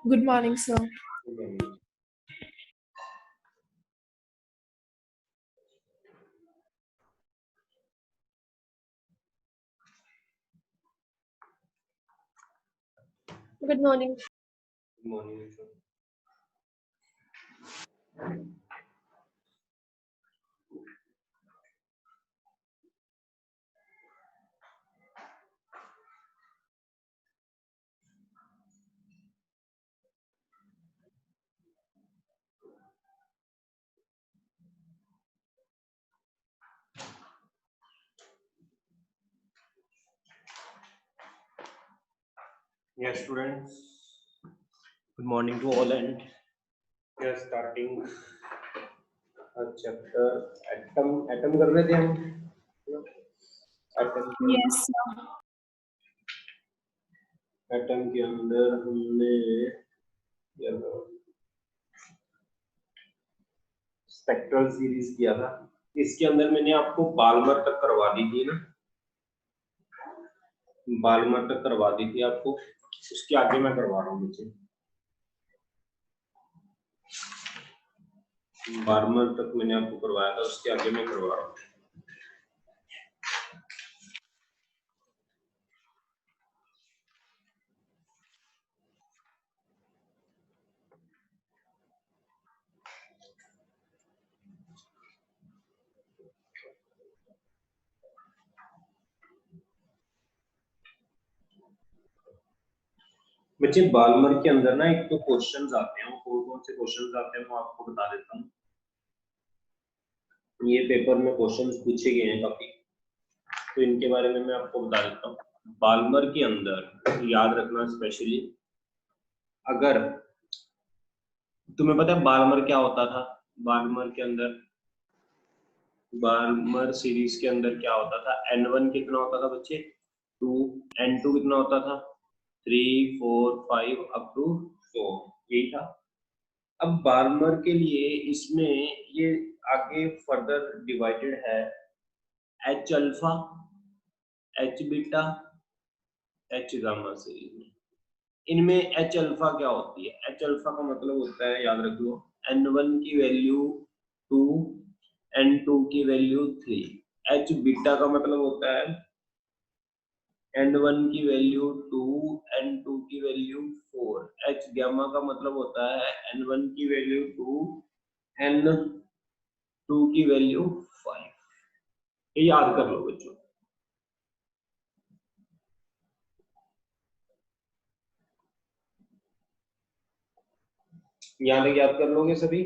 Good morning, sir. Good morning. Good morning. Yes, students. Good morning to all, and we are starting a chapter. Atom कर रहे थे हम. Atom. Yes, sir. Atom के अंदर हमने spectral series किया था. इसके अंदर मैंने आपको बाल्मर तक करवा दी थी ना. बाल्मर तक करवा दी थी आपको. उसके आगे मैं करवा रहा हूँ मुझे. बाल्मर तक मैंने आपको करवाया था, उसके आगे मैं करवा रहा हूँ. बच्चे बाल्मर के अंदर ना एक तो क्वेश्चंस आते हैं. कौन कौन से क्वेश्चंस आते हैं मैं आपको बता देता हूँ. ये पेपर में क्वेश्चंस पूछे गए हैं काफी, तो इनके बारे में मैं आपको बता देता हूँ. बाल्मर के अंदर याद रखना स्पेशली, अगर तुम्हें पता है बाल्मर क्या होता था. बाल्मर के अंदर, बाल्मर सीरीज के अंदर क्या होता था. N1 कितना होता था बच्चे? 2. N2 कितना होता था? 3, 4, 5 अप टू 4. यही था. अब बाल्मर के लिए इसमें ये आगे फर्दर डिवाइडेड है. H alpha, H beta, H gamma series में. इनमें H अल्फा क्या होती है? H अल्फा का मतलब होता है, याद रख लो, N1 की वैल्यू 2, N2 की वैल्यू 3. H बीटा का मतलब होता है N1 की वैल्यू 2, N2 की वैल्यू 4. H गामा का मतलब होता है N1 की वैल्यू 2, N2 की वैल्यू 5. ये याद कर लो बच्चों. यहाँ तक याद कर लोगे सभी?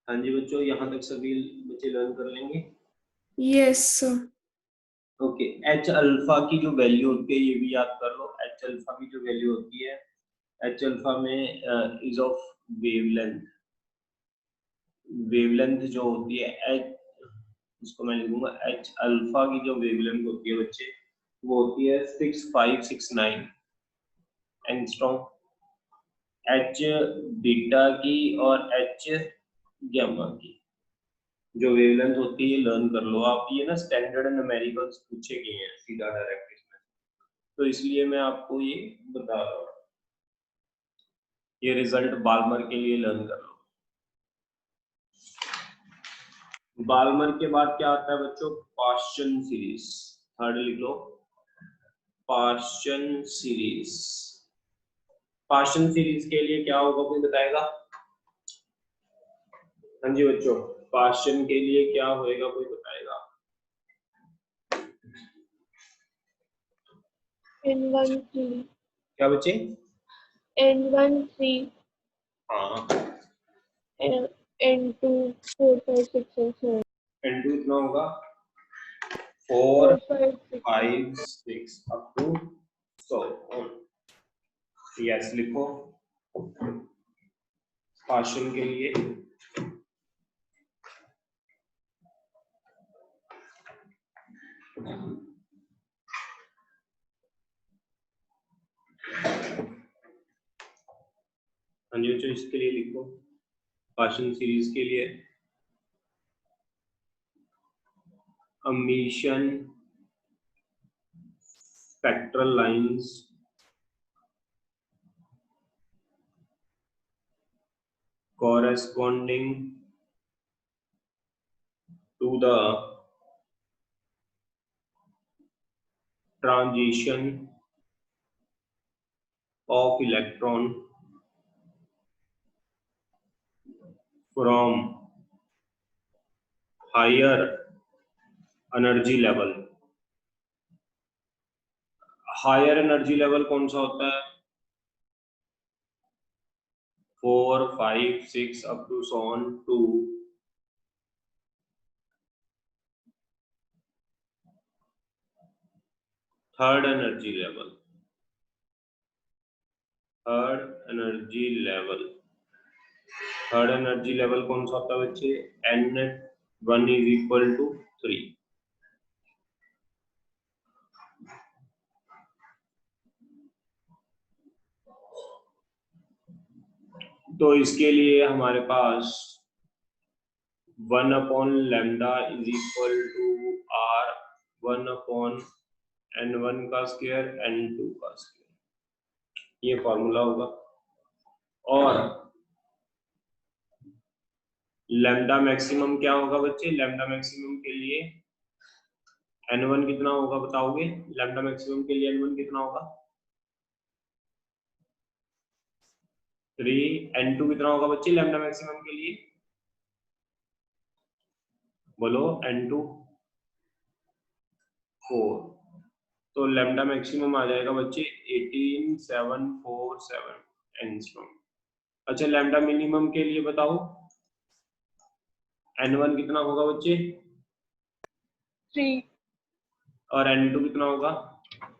हाँ जी बच्चों, यहाँ तक सभी बच्चे लर्न कर लेंगे. Yes, sir. Okay. H alpha की जो वैल्यू होती है ये भी याद कर लो. H अल्फा की जो वैल्यू होती है, H अल्फा में इज ऑफ वेवलेंथ. वेवलेंथ जो होती है H, इसको मैं लिखूंगा H अल्फा की जो वेवलेंथ होती है बच्चे, वो होती है 6569 एंगस्ट्रॉम. H बीटा की और H गामा की जो वेवलेंथ होती है लर्न कर लो आप. ये ना स्टैंडर्ड न्यूमेरिकल्स पूछे गए हैं सीधा डायरेक्ट इसमें, तो इसलिए मैं आपको ये बता रहा हूँ. ये रिजल्ट बाल्मर के लिए लर्न कर लो. बाल्मर के बाद क्या आता है बच्चों? Persian series. थर्ड लिख लो, पार्शियन सीरीज. पार्शियन सीरीज के लिए क्या होगा कोई बताएगा? हाँ जी बच्चों, क्वेश्चन के लिए क्या होएगा कोई बताएगा? N13 क्या बच्चे? N13 हाँ, N2 4 5 6 and 7 N2 कितना होगा? 4 4 5 6 5 6 अप टू 100 ऑन। यस लिखो क्वेश्चन के लिए। हाँ जी बच्चों, इसके लिए लिखो क्वेश्चन सीरीज के लिए। emission spectral lines corresponding to the transition of electron from higher energy level। Higher energy level कौन सा होता है? 4 5 6 up to so on to third energy level. Third energy level, third energy level कौन सा होता है बच्चे? N1 is equal to 3। तो इसके लिए हमारे पास 1 upon lambda is equal to R 1 upon N1 का स्क्वायर N2 का स्क्वायर, ये फॉर्मूला होगा। और लैम्डा मैक्सिमम क्या होगा बच्चे? लैम्डा मैक्सिमम के लिए N1 कितना होगा बताओगे? लैम्डा मैक्सिमम के लिए N1 कितना होगा? 3। N2 कितना होगा बच्चे लैम्डा मैक्सिमम के लिए? बोलो N2 4। तो लैम्डा मैक्सिमम आ जाएगा बच्चे 18747 एंगस्ट्रॉम। अच्छा, लैम्डा मिनिमम के लिए बताओ N1 कितना होगा बच्चे? 3 और N2 कितना होगा?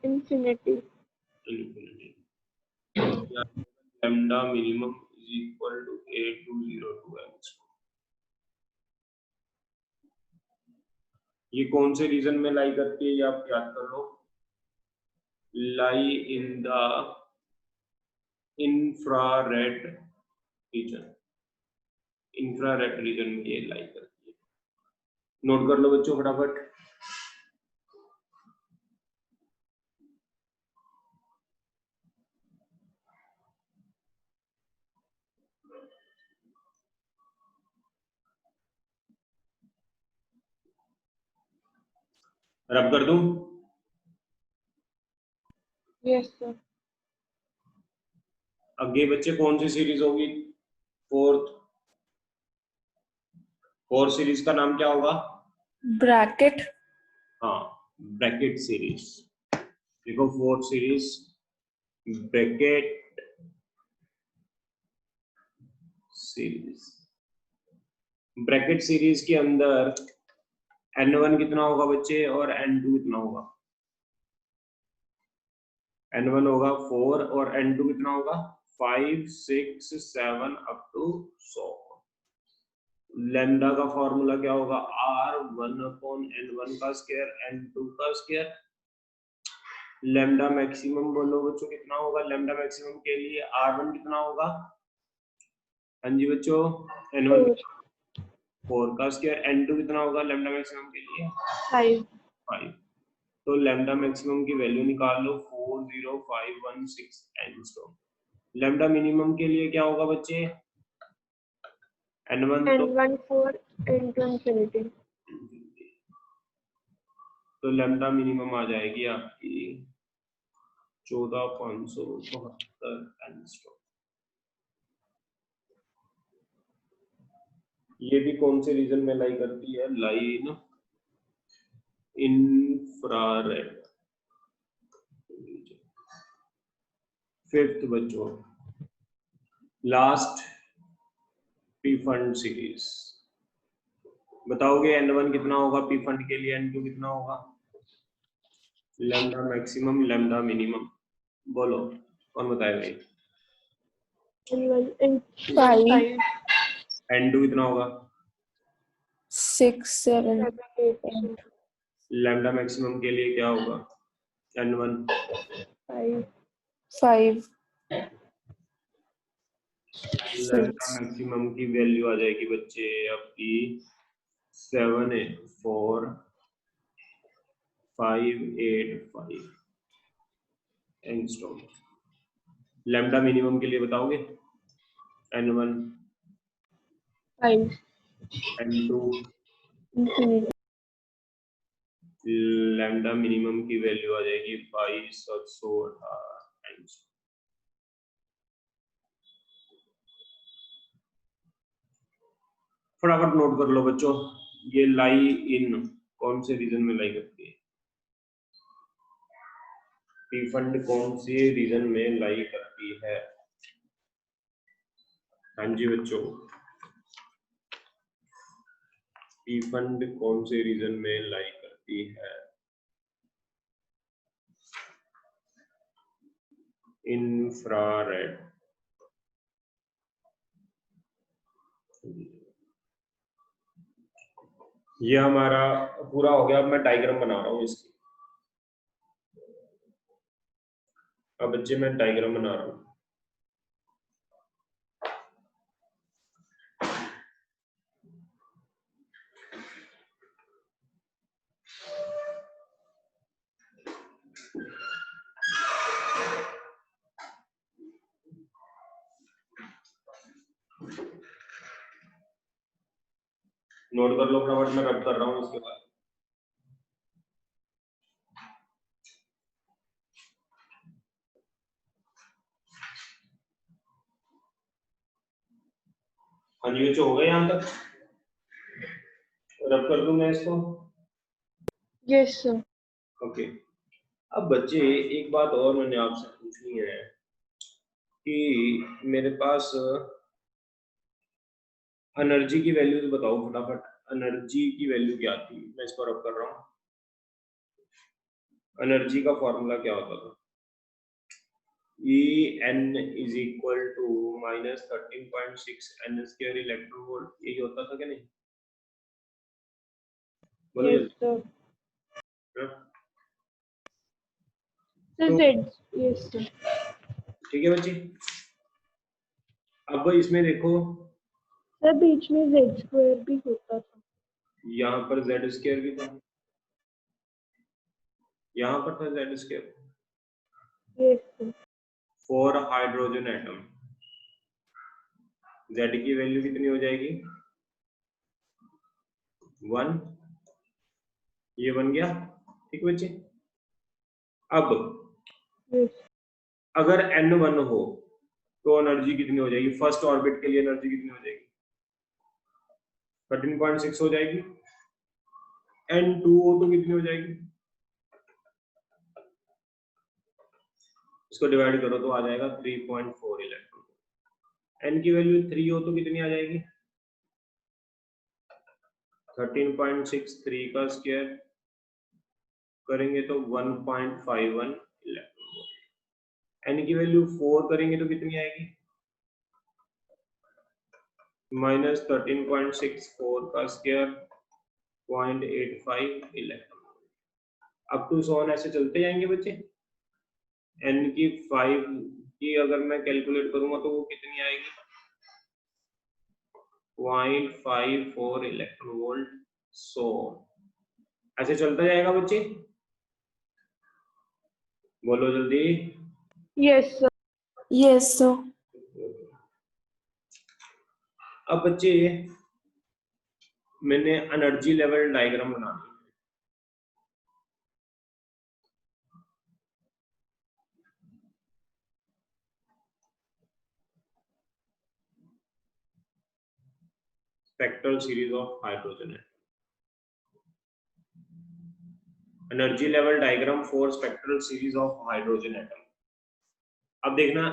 infinity infinity. Lambda minimum is equal to 8202 angstrom. ये कौन से रीजन में लाई करती है ये आप याद कर लो। Lie in the infrared region, infrared region में ये लाई करती है। नोट कर लो बच्चों फटाफट। रब कर दूं? yes sir आगे बच्चे कौन सी सीरीज होगी? फोर्थ सीरीज का नाम क्या होगा? bracket हाँ, ब्रैकेट सीरीज। देखो fourth series Brackett series. Brackett series के अंदर N1 कितना होगा बच्चे और N2 कितना होगा? N1 होगा 4 और N2 कितना होगा? 5 6 7 अप टू 100। लैम्डा का फॉर्मूला क्या होगा? R 1 अपॉन N1 का स्क्वायर N2 का स्क्वायर। लैम्डा मैक्सिमम बोलो बच्चों कितना होगा? लैम्डा मैक्सिमम के लिए R1 कितना होगा? हाँ जी बच्चों, N1 4 का स्क्वायर N2 कितना होगा लैम्डा मैक्सिमम के लिए? 5। तो लैम्डा मैक्सिमम की वैल्यू निकाल लो 40516 एंगस्ट्रॉम। लैम्डा मिनिमम के लिए क्या होगा बच्चे? N1 तो N1 4 N2 infinity तो लैम्डा मिनिमम आ जाएगी आपकी 14572 एंगस्ट्रॉम। ये भी कौन से रीजन में लाई करती है? लाई इन इंफ्रारेड। फिफ्थ बच्चों, लास्ट पी फंड सीरीज, बताओगे n1 कितना होगा पी फंड के लिए, n2 कितना होगा? लैम्डा मैक्सिमम लैम्डा मिनिमम, बोलो कौन बताएगा ये? N1 5 n2 कितना होगा? 6 7 8 लैम्डा मैक्सिमम के लिए क्या होगा? n1 5 लैम्डा मैक्सिमम की वैल्यू आ जाएगी बच्चे आपकी 7 4 5 8 5 एंगस्ट्रॉम। लैम्डा मिनिमम के लिए बताओगे? n1 5 n2 infinity lambda minimum की वैल्यू आ जाएगी 518 एंगस्ट्रॉम। फटाफट नोट कर लो बच्चों, ये लाई इन कौन से रीजन में लाई करती है? पी फंड कौन से रीजन में लाई करती है? हाँ जी बच्चों, पी फंड कौन से रीजन में लाई करती है? इंफ्रारेड। ये हमारा पूरा हो गया। अब मैं डायग्राम बना रहा हूँ इसकी। अब बच्चे मैं डायग्राम बना रहा हूँ। नोट कर लो फटाफट, मैं रब कर रहा हूँ इसके बाद। हाँ जी बच्चों, हो गए यहाँ तक? रब कर दूं मैं इसको? yes sir okay. अब बच्चे एक बात और मैंने आपसे पूछनी है कि मेरे पास एनर्जी की वैल्यू तो बताओ फटाफट। एनर्जी की वैल्यू क्या थी? मैं इसको रब कर रहा हूँ। एनर्जी का फॉर्मूला क्या होता था? E n is equal to minus 13.6 n square electron volt, यही होता था क्या नहीं? बोलो yes जल्दी। sir हाँ? sir तो z yes sir ठीक है बच्चे, अब इसमें देखो, सर बीच में z स्क्वायर भी होता था। यहाँ पर जेड स्क्वायर भी था, यहाँ पर था Z square. yes sir 4 hydrogen atom, Z की वैल्यू कितनी हो जाएगी? 1। ये बन गया, ठीक है बच्चे। अब yes अगर n1 हो तो एनर्जी कितनी हो जाएगी? फर्स्ट ऑर्बिट के लिए एनर्जी कितनी हो जाएगी? 13.6 हो जाएगी। n2 हो तो कितनी हो जाएगी? इसको डिवाइड करो तो आ जाएगा 3.4 इलेक्ट्रॉन। n की वैल्यू 3 हो तो कितनी आ जाएगी? 13.6 3 का स्क्वायर करेंगे तो 1.51 इलेक्ट्रॉन। n की वैल्यू 4 करेंगे तो कितनी आएगी? माइनस 13.64 का स्क्वायर 0.85 इलेक्ट्रॉन। अप टू सोन ऐसे चलते जाएंगे बच्चे। n की 5 की अगर मैं कैलकुलेट करूंगा तो वो कितनी आएगी? 0.54 इलेक्ट्रॉन वोल्ट। सो ऐसे चलता जाएगा बच्चे, बोलो जल्दी। yes sir yes sir अब बच्चे मैंने एनर्जी लेवल डायग्राम बना दी। स्पेक्ट्रल सीरीज ऑफ हाइड्रोजन है। Energy level diagram for spectral series of hydrogen atom. अब देखना,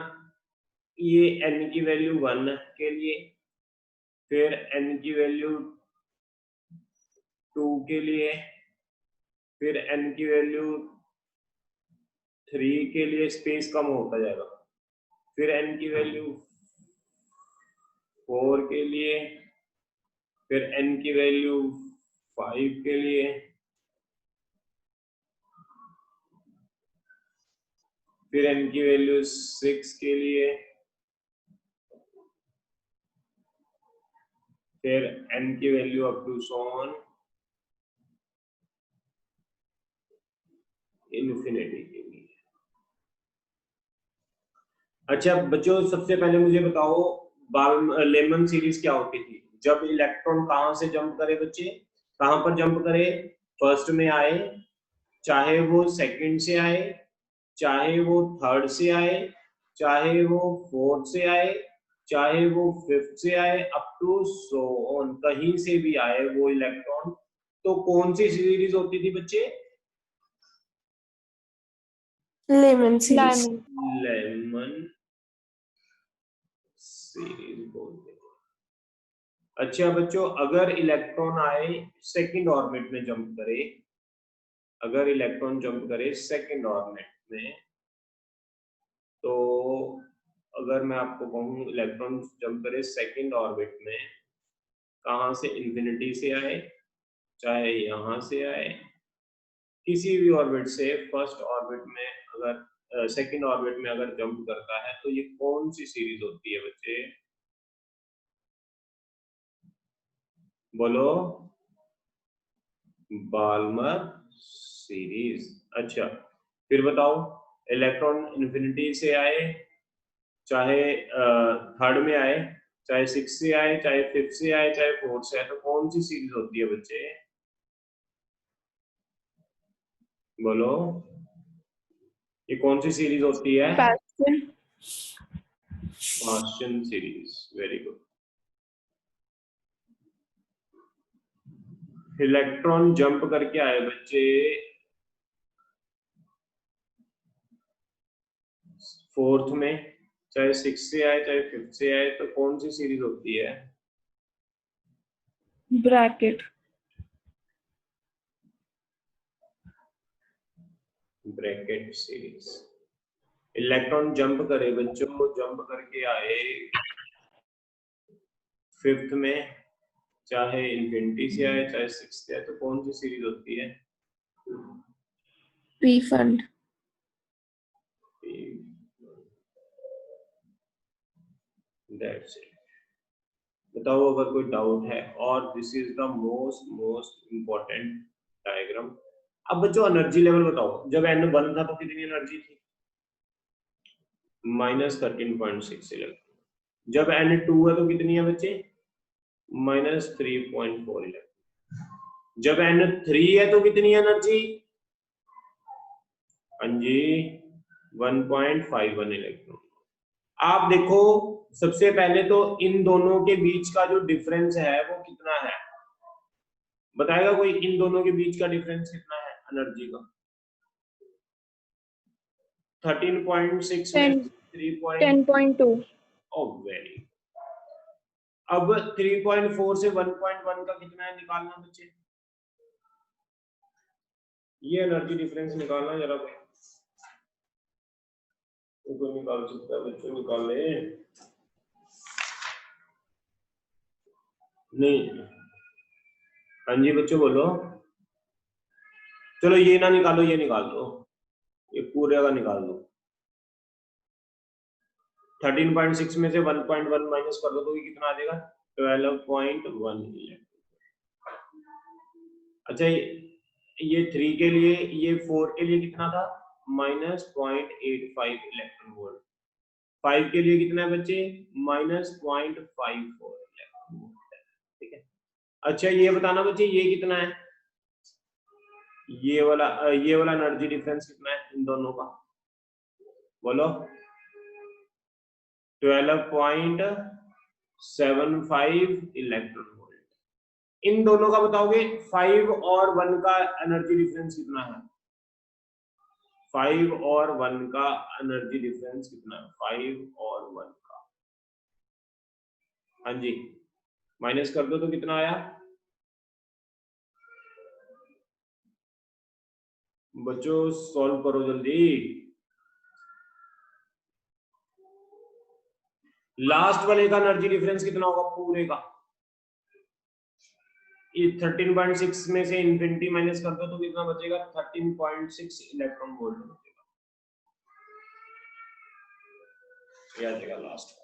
ये n की वैल्यू 1 के लिए, फिर n की वैल्यू 2 के लिए, फिर n की वैल्यू 3 के लिए, स्पेस कम होता जाएगा, फिर n की वैल्यू 4 के लिए, फिर n की वैल्यू 5 के लिए, फिर n की वैल्यू 6 के लिए, फिर n की value up to so on infinity के लिए। अच्छा बच्चों, सबसे पहले मुझे बताओ लेमन सीरीज क्या होती थी? जब इलेक्ट्रॉन कहां से जंप करे बच्चे, कहां पर जंप करे? फर्स्ट में आए, चाहे वो सेकंड से आए, चाहे वो थर्ड से आए, चाहे वो फोर्थ से आए, चाहे वो फिफ्थ से आए, अप टू सो ऑन, कहीं से भी आए वो इलेक्ट्रॉन, तो कौन सी सीरीज होती थी बच्चे? Lyman series. लेमन सीरीज बोलते हैं। अच्छा बच्चों, अगर इलेक्ट्रॉन आए सेकंड ऑर्बिट में जंप करे, अगर इलेक्ट्रॉन जंप करे सेकंड ऑर्बिट में, तो अगर मैं आपको कहूं इलेक्ट्रॉन जंप करे सेकंड ऑर्बिट में, कहां से? इन्फिनिटी से आए, चाहे यहां से आए, किसी भी ऑर्बिट से फर्स्ट ऑर्बिट में अगर सेकंड ऑर्बिट में अगर जंप करता है, तो ये कौन सी सीरीज होती है बच्चे? बोलो। Balmer series. अच्छा फिर बताओ, इलेक्ट्रॉन इन्फिनिटी से आए, चाहे थर्ड में आए, चाहे सिक्स से आए, चाहे फिफ्थ से आए, चाहे फोर्थ से आए, तो कौन सी सीरीज होती है बच्चे? बोलो, ये कौन सी सीरीज होती है? Paschen series. Very good. Electron jump करके आए बच्चे फोर्थ में, चाहे सिक्स से आए, चाहे फिफ्थ से आए, तो कौन सी सीरीज होती है? Bracket. Brackett series. Electron jump करे बच्चों, जंप करके आए फिफ्थ में, चाहे इन्फिनिटी से आए, चाहे सिक्स से आए, तो कौन सी सीरीज होती है? P fund. That's it. बताओ अगर कोई डाउट है। और this is the most important diagram. अब बच्चों एनर्जी लेवल बताओ, जब n1 था तो कितनी एनर्जी थी? -13.6 इलेक्ट्रॉन। जब n2 है तो कितनी है बच्चे? -3.4 इलेक्ट्रॉन। जब n3 है तो कितनी एनर्जी? हाँ जी, 1.51 इलेक्ट्रॉन। आप देखो, सबसे पहले तो इन दोनों के बीच का जो डिफरेंस है वो कितना है? बताएगा कोई? इन दोनों के बीच का डिफरेंस कितना है एनर्जी का? 13.6 में 10.2। Oh very. अब 3.4 से 1.1 का कितना है निकालना बच्चे? ये एनर्जी डिफरेंस निकालना जरा कोई। कोई निकाल सकता है बच्चों? निकाल ले। नहीं, हाँ जी बच्चों बोलो। चलो ये ना निकालो, ये निकाल दो, ये पूरे का निकाल दो। 13.6 में से 1.1 माइनस कर दो तो ये कितना आ जाएगा? 12.1। अच्छा ये 3 के लिए, ये 4 के लिए कितना था? -0.85 इलेक्ट्रॉन वोल्ट। 5 के लिए कितना है बच्चे? -0.54 इलेक्ट्रॉन वोल्ट। ठीक है। अच्छा ये बताना बच्चे, ये कितना है? ये वाला एनर्जी डिफरेंस कितना है इन दोनों का? बोलो। 12.75 इलेक्ट्रॉन वोल्ट। इन दोनों का बताओगे 5 और 1 का एनर्जी डिफरेंस कितना है? 5 और 1 का एनर्जी डिफरेंस कितना है? 5 और 1 का, हाँ जी, माइनस कर दो तो कितना आया बच्चों? सॉल्व करो जल्दी। लास्ट वाले का एनर्जी डिफरेंस कितना होगा पूरे का? ये 13.6 में से इंफिनिटी माइनस कर दो तो कितना बचेगा? 13.6 इलेक्ट्रॉन वोल्ट बचेगा। ये आ जाएगा लास्ट।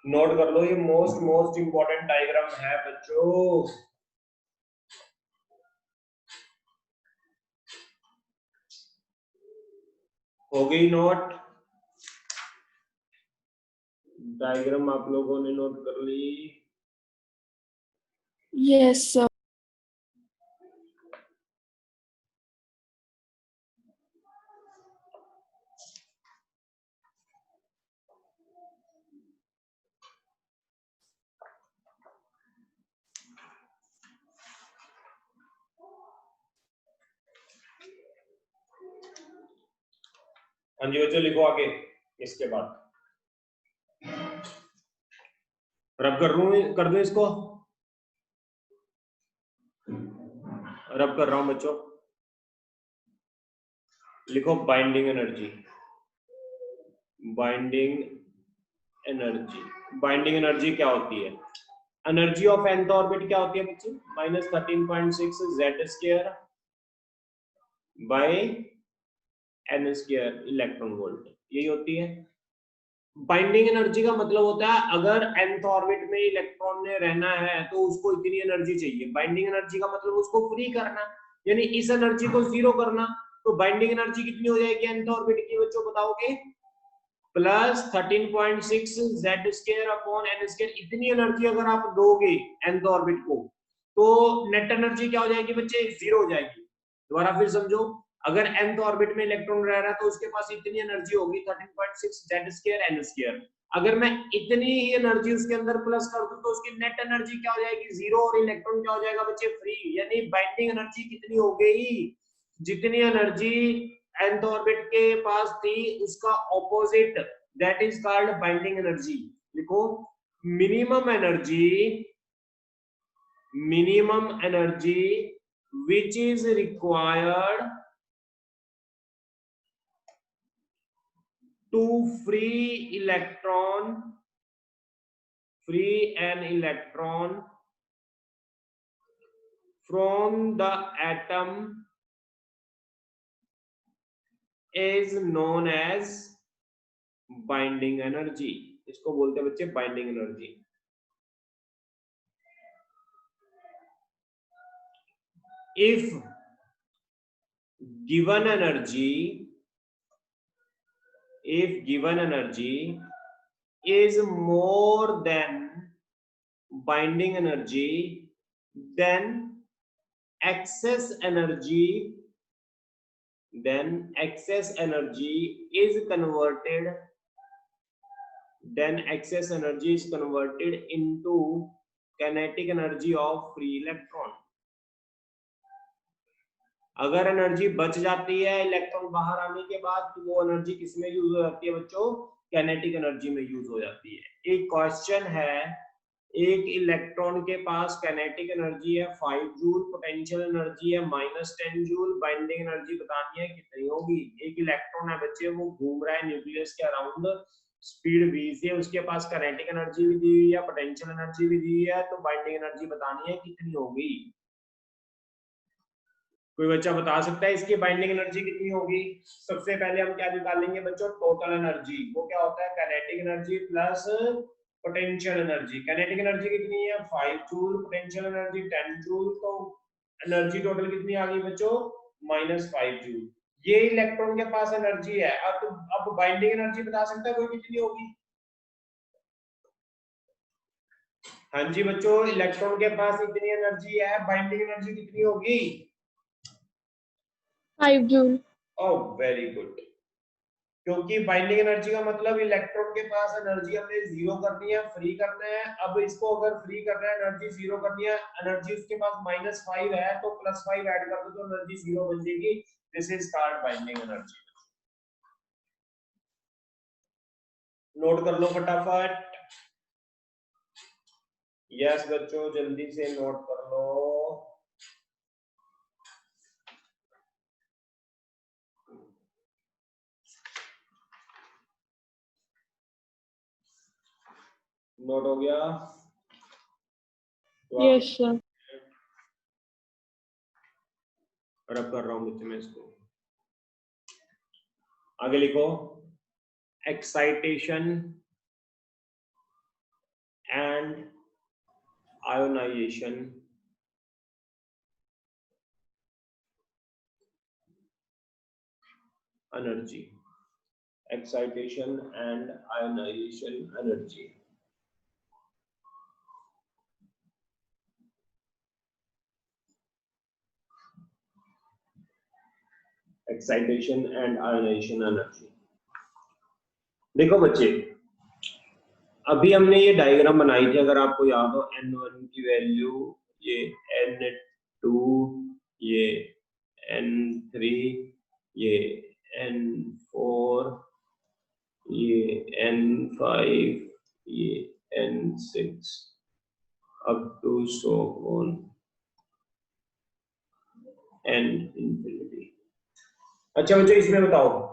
नोट कर लो, ये मोस्ट इंपॉर्टेंट डायग्राम है बच्चों। हो गई नोट? डायग्राम आप लोगों ने नोट कर ली? Yes, sir. हाँ जी बच्चों, लिखो आगे इसके बाद। रब कर दूं इसको? रब कर रहा हूं बच्चों। लिखो binding energy. Binding energy, binding energy क्या होती है? एनर्जी ऑफ nth ऑर्बिट क्या होती है बच्चों? -13.6 z² bye n² electron volt, यही होती है बाइंडिंग एनर्जी का। मतलब होता है अगर nth ऑर्बिट में इलेक्ट्रॉन ने रहना है तो उसको इतनी एनर्जी चाहिए। बाइंडिंग एनर्जी का मतलब उसको फ्री करना, यानी इस एनर्जी को जीरो करना। तो बाइंडिंग एनर्जी कितनी हो जाएगी nth ऑर्बिट की बच्चों, बताओगे? +13.6 z² अपॉन n²। इतनी एनर्जी अगर आप दोगे nth ऑर्बिट को तो नेट एनर्जी क्या हो जाएगी बच्चे? जीरो हो जाएगी। दोबारा फिर समझो, अगर nth ऑर्बिट में इलेक्ट्रॉन रह रहा है तो उसके पास इतनी एनर्जी होगी 13.6 z² n²। अगर मैं इतनी ही एनर्जी उसके अंदर प्लस कर दूं तो उसकी नेट एनर्जी क्या हो जाएगी? जीरो, और इलेक्ट्रॉन क्या हो जाएगा बच्चे? फ्री। यानी बाइंडिंग एनर्जी कितनी हो गई? जितनी एनर्जी nth ऑर्बिट के पास थी उसका opposite, that is called binding energy. लिखो minimum energy which is required to free an electron from the atom is known as binding energy. इसको बोलते हैं बच्चे binding energy. if given energy is more than binding energy, then excess energy is converted into kinetic energy of free electron। अगर energy बच जाती है electron बाहर आने के बाद तो वो एनर्जी किस में यूज हो जाती है बच्चों? काइनेटिक एनर्जी में यूज हो जाती है। एक क्वेश्चन है, एक इलेक्ट्रॉन के पास काइनेटिक एनर्जी है 5 जूल, पोटेंशियल एनर्जी है -10 जूल, बाइंडिंग एनर्जी बतानी है कितनी होगी। एक इलेक्ट्रॉन है बच्चे, वो घूम रहा है न्यूक्लियस के अराउंड, स्पीड v से, उसके पास काइनेटिक एनर्जी भी दी हुई है, पोटेंशियल एनर्जी भी दी हुई है, तो बाइंडिंग एनर्जी बतानी है कितनी होगी। कोई बच्चा बता सकता है इसकी बाइंडिंग एनर्जी कितनी होगी? सबसे पहले हम क्या निकालेंगे बच्चों? Total energy. वो क्या होता है? Kinetic energy plus potential energy. Kinetic energy कितनी है? 5 जूल, पोटेंशियल एनर्जी 10 जूल, तो एनर्जी टोटल कितनी आ गई बच्चों? -5 जूल। ये इलेक्ट्रॉन के पास एनर्जी है। अब बाइंडिंग एनर्जी बता सकता है कोई कितनी होगी? हाँ जी बच्चों, इलेक्ट्रॉन के पास इतनी एनर्जी है, बाइंडिंग एनर्जी कितनी होगी? 5 जूल। Oh, very good. क्योंकि बाइंडिंग एनर्जी का मतलब इलेक्ट्रॉन के पास एनर्जी हमने जीरो करनी है, फ्री करना है। अब इसको अगर फ्री करना है, एनर्जी जीरो करनी है, एनर्जी उसके पास -5 है, तो +5 ऐड कर दो तो एनर्जी जीरो बन जाएगी। This is called binding energy. Note कर लो फटाफट। यस बच्चों, जल्दी से नोट कर लो। नोट हो गया? Yes sir. रब कर रहा हूं बच्चे मैं इसको। आगे लिखो, excitation and ionization energy. Excitation and ionization energy. Excitation and ionization energy. देखो बच्चे, अभी हमने ये डायग्राम बनाई थी, अगर आपको याद हो, N1 की वैल्यू ये N2, ये N3, ये N4, ये N5, ये N6 up to so on N infinity. अच्छा बच्चों, इसमें बताओ,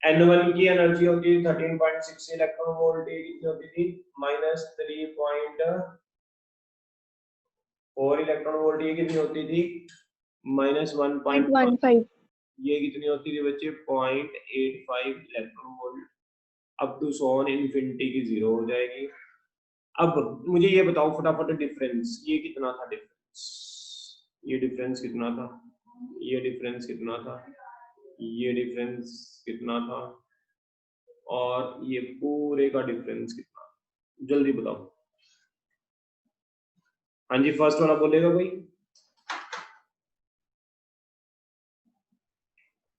N1 की एनर्जी होती थी 13.6 इलेक्ट्रॉन वोल्ट, कितनी होती थी? -3.4 इलेक्ट्रॉन वोल्ट। ये कितनी होती थी? -1.15। ये कितनी होती थी बच्चे? 0.85 इलेक्ट्रॉन वोल्ट। अब टू सोन इन्फिनिटी की जीरो हो जाएगी। अब मुझे ये बताओ फटाफट, डिफरेंस ये कितना था? डिफरेंस, ये डिफरेंस कितना था? ये डिफरेंस कितना था? ये डिफरेंस कितना था? और ये पूरे का डिफरेंस कितना? जल्दी बताओ। हाँ जी, फर्स्ट वाला बोलेगा कोई?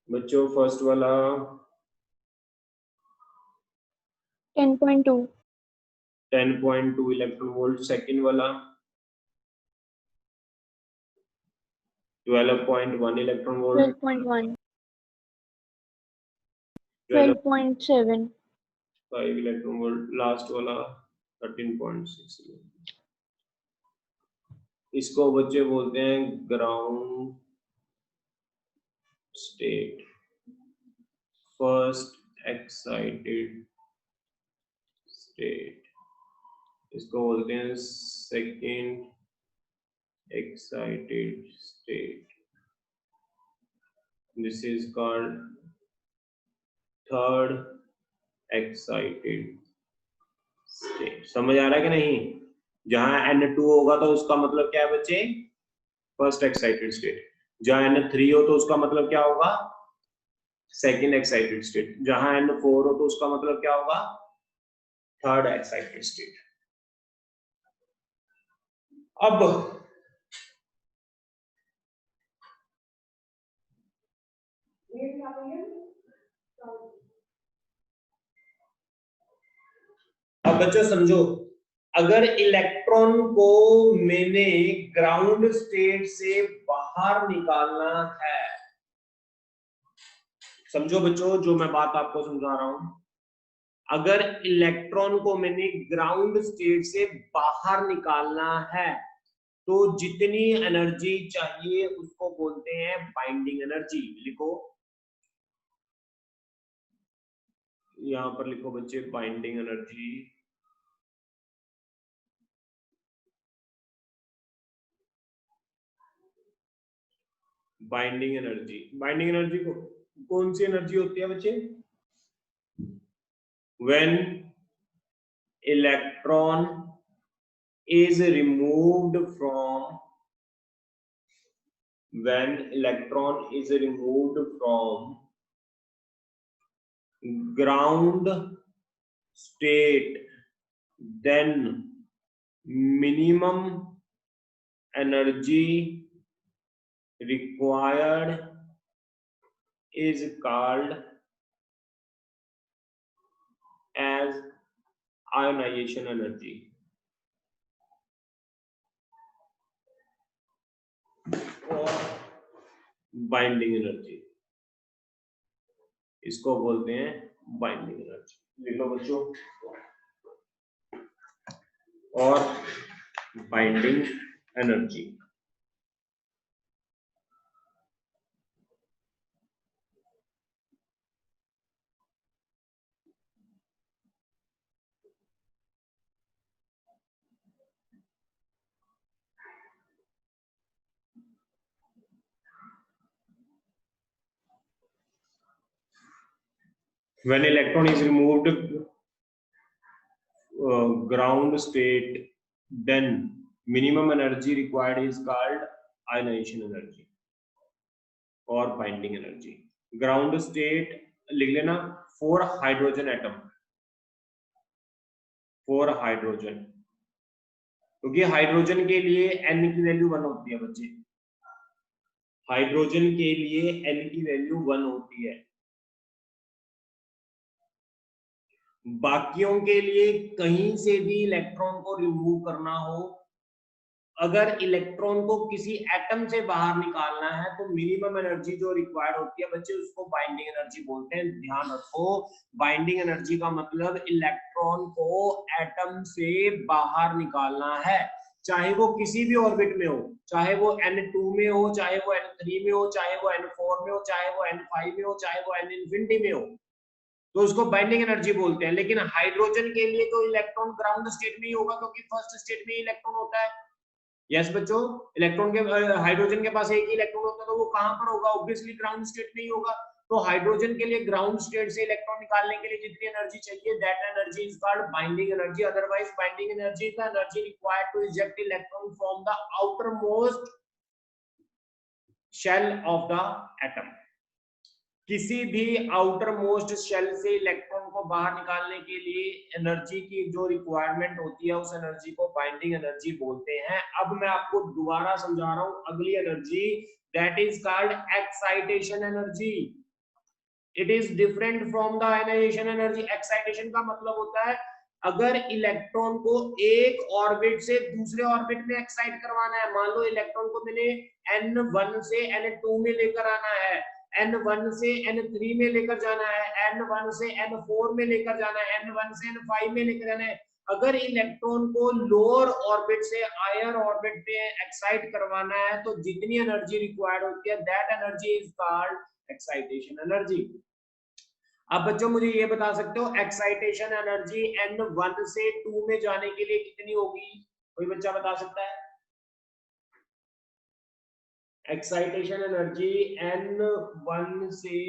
बच्चों फर्स्ट वाला 10.2 10.2 इलेक्ट्रॉन वोल्ट। सेकंड वाला 12.1 electron volt. 12.1 12.5 12.7 electron volt. Last वाला 13.6। इसको बच्चे बोलते हैं ground state, first excited state. इसको बोलते हैं second excited state. This is called third excited state. समझ आ रहा है कि नहीं? जहां N2 होगा तो उसका मतलब क्या है बच्चे? First excited state. जहां N3 हो तो उसका मतलब क्या होगा? Second excited state. जहां N4 हो तो उसका मतलब क्या होगा? Third excited state. अब बच्चों समझो, अगर इलेक्ट्रॉन को मैंने ग्राउंड स्टेट से बाहर निकालना है, समझो बच्चों जो मैं बात आपको समझा रहा हूं, अगर इलेक्ट्रॉन को मैंने ग्राउंड स्टेट से बाहर निकालना है तो जितनी एनर्जी चाहिए उसको बोलते हैं बाइंडिंग एनर्जी। लिखो, यहां पर लिखो बच्चे binding energy. Binding energy, binding energy को कौन सी एनर्जी होती है बच्चे? When electron is removed from when electron is removed from ground state, then minimum energy required is called as ionization energy और बाइंडिंग एनर्जी, इसको बोलते हैं बाइंडिंग एनर्जी। लिख लो बच्चों, और binding energy. When electron is removed ground state, then minimum energy required is called ionization energy or binding energy. Ground state लिख लेना, 4 hydrogen atom, 4 hydrogen, क्योंकि हाइड्रोजन के लिए n की वैल्यू 1 होती है बच्चे, हाइड्रोजन के लिए n की वैल्यू 1 होती है। बाकियों के लिए कहीं से भी इलेक्ट्रॉन को रिमूव करना हो, अगर इलेक्ट्रॉन को किसी एटम से बाहर निकालना है तो मिनिमम एनर्जी जो रिक्वायर्ड होती है बच्चे, उसको बाइंडिंग एनर्जी बोलते हैं। ध्यान रखो, बाइंडिंग एनर्जी का मतलब इलेक्ट्रॉन को एटम से बाहर निकालना है, चाहे वो किसी भी ऑर्बिट में हो, चाहे वो n2 में हो, चाहे वो n3 में हो, चाहे वो n4 में हो, चाहे वो n5 में हो, चाहे वो n इंफिनिटी में हो, तो उसको बाइंडिंग एनर्जी बोलते हैं। लेकिन हाइड्रोजन के लिए तो इलेक्ट्रॉन ग्राउंड स्टेट में ही होगा, क्योंकि फर्स्ट स्टेट में इलेक्ट्रॉन होता है। यस बच्चों, इलेक्ट्रॉन के हाइड्रोजन के पास एक ही इलेक्ट्रॉन होता है, तो वो कहां पर होगा? ऑब्वियसली ग्राउंड स्टेट में ही होगा। तो हाइड्रोजन के लिए ग्राउंड स्टेट से इलेक्ट्रॉन निकालने के लिए जितनी एनर्जी चाहिए, that energy is called binding energy. Otherwise binding energy is the energy required to eject electron from the outer most shell of the atom. किसी भी आउटर मोस्ट शेल से electron को बाहर निकालने के लिए एनर्जी की जो रिक्वायरमेंट होती है, उस एनर्जी को बाइंडिंग एनर्जी बोलते हैं। अब मैं आपको दोबारा समझा रहा हूं अगली energy, that is called excitation energy. It is different from the ionisation energy. Excitation का मतलब होता है अगर इलेक्ट्रॉन को एक ऑर्बिट से दूसरे ऑर्बिट में एक्साइट करवाना है, मान लो इलेक्ट्रॉन को मैंने n1 से n2 में लेकर आना है, n1 से n3 में लेकर जाना है, n1 से n4 में लेकर जाना है, n1 से n5 में लेकर जाना है। अगर इलेक्ट्रॉन को लोअर ऑर्बिट से हायर ऑर्बिट में एक्साइट करवाना है तो जितनी एनर्जी रिक्वायर्ड होती है, that energy is called excitation energy. अब बच्चों मुझे ये बता सकते हो एक्साइटेशन एनर्जी n1 से 2 में जाने के लिए कितनी होगी? कोई बच्चा बता सकता है? एक्साइटेशन एनर्जी n1 से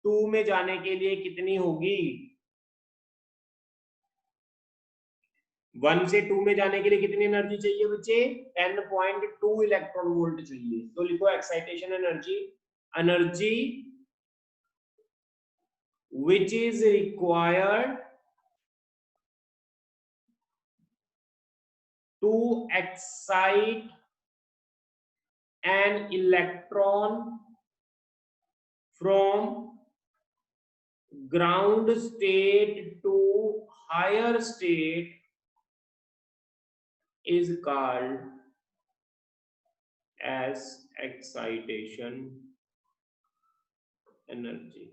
2 में जाने के लिए कितनी होगी? 1 से 2 में जाने के लिए कितनी एनर्जी चाहिए बच्चे? 10.2 इलेक्ट्रॉन वोल्ट चाहिए। तो लिखो excitation energy, energy which is required to excite an electron from ground state to higher state is called as excitation energy।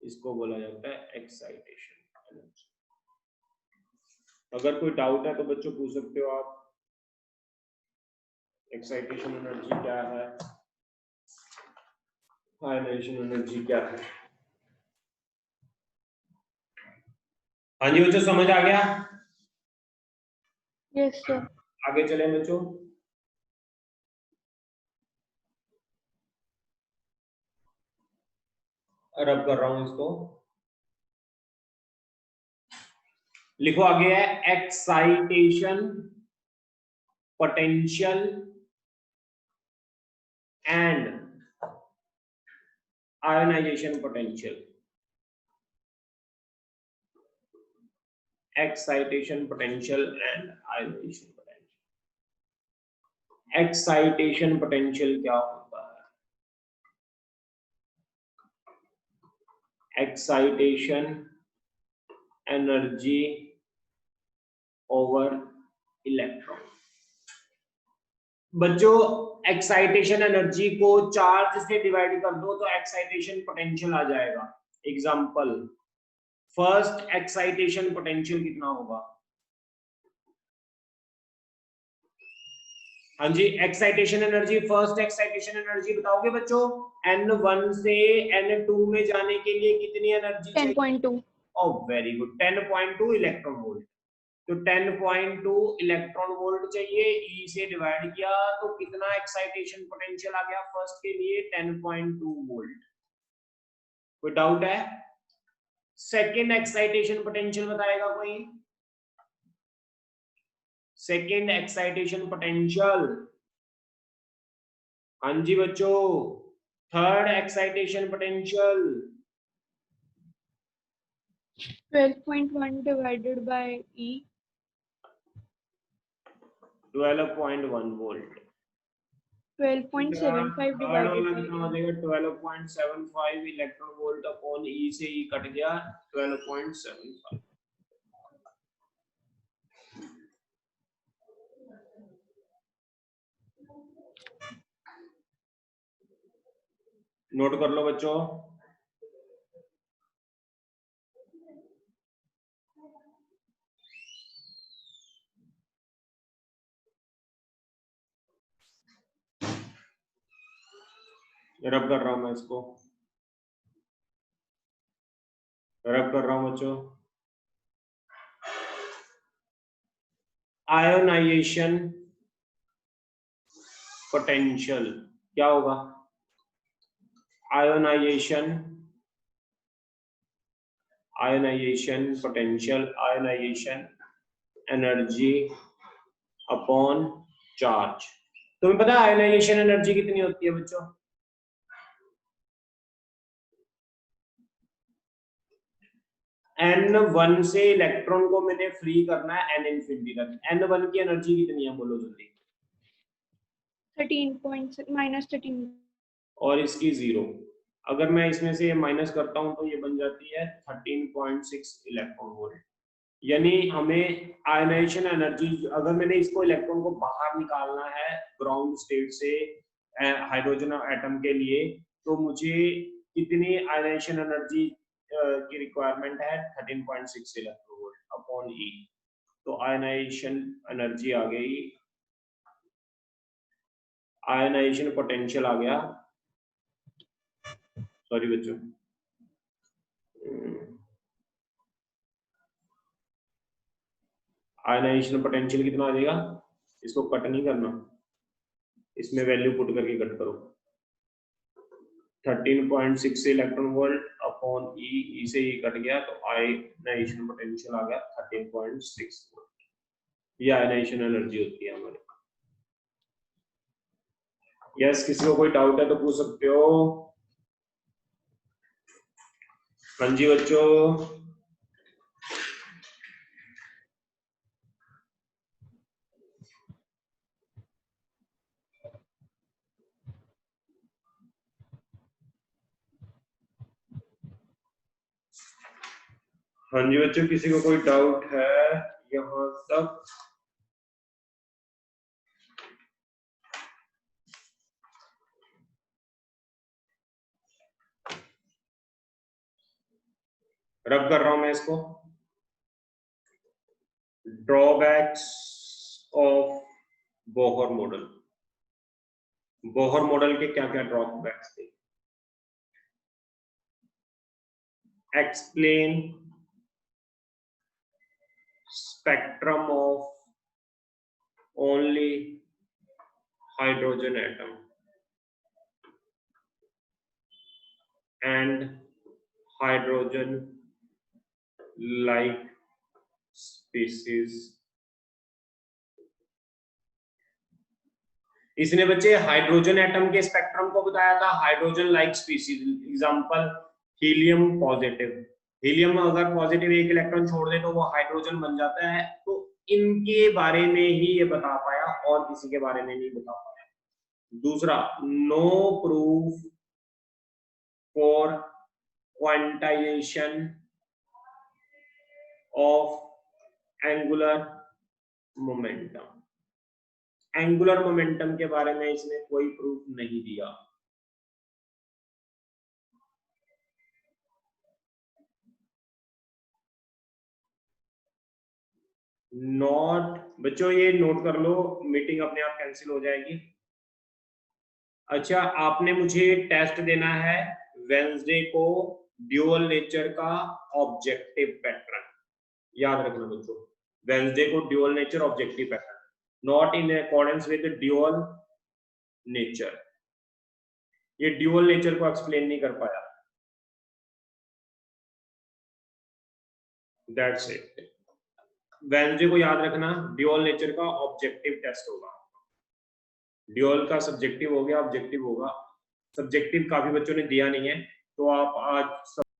इसको बोला जाता है एक्साइटेशन एनर्जी। अगर कोई डाउट है तो बच्चों पूछ सकते हो आप, एक्साइटेशन एनर्जी क्या है, आयनाइजेशन एनर्जी क्या है। हाँ जी बच्चों, समझ आ गया? Yes sir. आगे चले बच्चों। रब कर रहा हूं इसको, लिखो आगे है excitation potential and ionisation potential. Excitation potential and ionisation potential. Excitation potential क्या होता है? Excitation energy over electron. बच्चों एक्साइटेशन एनर्जी को चार्ज से डिवाइड कर दो तो एक्साइटेशन पोटेंशियल आ जाएगा। एग्जांपल, फर्स्ट एक्साइटेशन पोटेंशियल कितना होगा? हाँ जी, excitation energy, first excitation energy बताओगे बच्चों? N1 से N2 में जाने के लिए कितनी एनर्जी चाहिए? 10.2। Oh very good, 10.2 electron volt. तो 10.2 इलेक्ट्रॉन वोल्ट चाहिए, E से डिवाइड किया तो कितना एक्साइटेशन पोटेंशियल आ गया फर्स्ट के लिए? 10.2 वोल्ट। कोई डाउट है? सेकेंड एक्साइटेशन पोटेंशियल बताएगा कोई? सेकेंड एक्साइटेशन पोटेंशियल, हाँ जी बच्चों। Third excitation potential 12.1 divided by E. 12.1 volt. 12.75 divided by कितना हो जाएगा? 12.75 इलेक्ट्रॉन वोल्ट अपॉन E से E कट गया 12.75। नोट कर लो बच्चों। रब कर रहा हूं मैं इसको, रब कर रहा हूं बच्चों। आयोनाइजेशन पोटेंशियल क्या होगा? Ionisation potential, ionisation energy upon charge. तुम्हें पता है आयोनाइजेशन एनर्जी कितनी होती है बच्चों? N1 से इलेक्ट्रॉन को मैंने फ्री करना है N इंफिनिटी तक। N1 की एनर्जी कितनी है बोलो जल्दी? 13 और इसकी 0। अगर मैं इसमें से माइनस करता हूं तो ये बन जाती है 13.6 इलेक्ट्रॉन वोल्ट। यानी हमें आयनाइजेशन एनर्जी, अगर मैंने इसको इलेक्ट्रॉन को बाहर निकालना है ग्राउंड स्टेट से हाइड्रोजन एटम के लिए, तो मुझे कितनी आयनाइजेशन एनर्जी की रिक्वायरमेंट है? 13.6 इलेक्ट्रॉन वोल्ट अपॉन E। तो आयनाइजेशन एनर्जी आ गई, आयनाइजेशन पोटेंशियल आ गया, सॉरी बच्चों, आयनाइजेशन पोटेंशियल कितना आ जाएगा? इसको कट नहीं करना, इसमें वैल्यू पुट करके कट करो। 13.6 इलेक्ट्रॉन वोल्ट अपॉन E से E कट गया तो आयनाइजेशन पोटेंशियल आ गया 13.6 वोल्ट। ये आयनाइजेशन एनर्जी होती है हमारे। यस, किसी को कोई डाउट है तो पूछ सकते हो। हाँ जी बच्चों, हाँ जी बच्चों, किसी को कोई डाउट है यहाँ तक? रब कर रहा हूं मैं इसको। Drawbacks of Bohr model. Bohr model के क्या क्या ड्रॉबैक्स थे? Explain spectrum of only hydrogen atom and hydrogen like species। इसने बच्चे हाइड्रोजन एटम के स्पेक्ट्रम को बताया था, hydrogen like species. Example helium positive, helium अगर पॉजिटिव एक इलेक्ट्रॉन छोड़ दे तो वो हाइड्रोजन बन जाता है। तो इनके बारे में ही ये बता पाया और किसी के बारे में नहीं बता पाया। दूसरा, no proof for quantisation of angular momentum. Angular momentum के बारे में इसने कोई प्रूफ नहीं दिया। नॉट, बच्चों ये नोट कर लो, मीटिंग अपने आप कैंसिल हो जाएगी। अच्छा, आपने मुझे टेस्ट देना है वेंसडे को ड्यूअल नेचर का ऑब्जेक्टिव पैटर्न, याद रखना बच्चों, वेंसडे को dual nature objective pattern, not in accordance with dual nature. ये ड्यूअल नेचर को एक्सप्लेन नहीं कर पाया, दैट्स इट। वेंसडे को याद रखना ड्यूअल नेचर का ऑब्जेक्टिव टेस्ट होगा। ड्यूअल का सब्जेक्टिव हो गया, ऑब्जेक्टिव होगा। सब्जेक्टिव काफी बच्चों ने दिया नहीं है, तो आप आज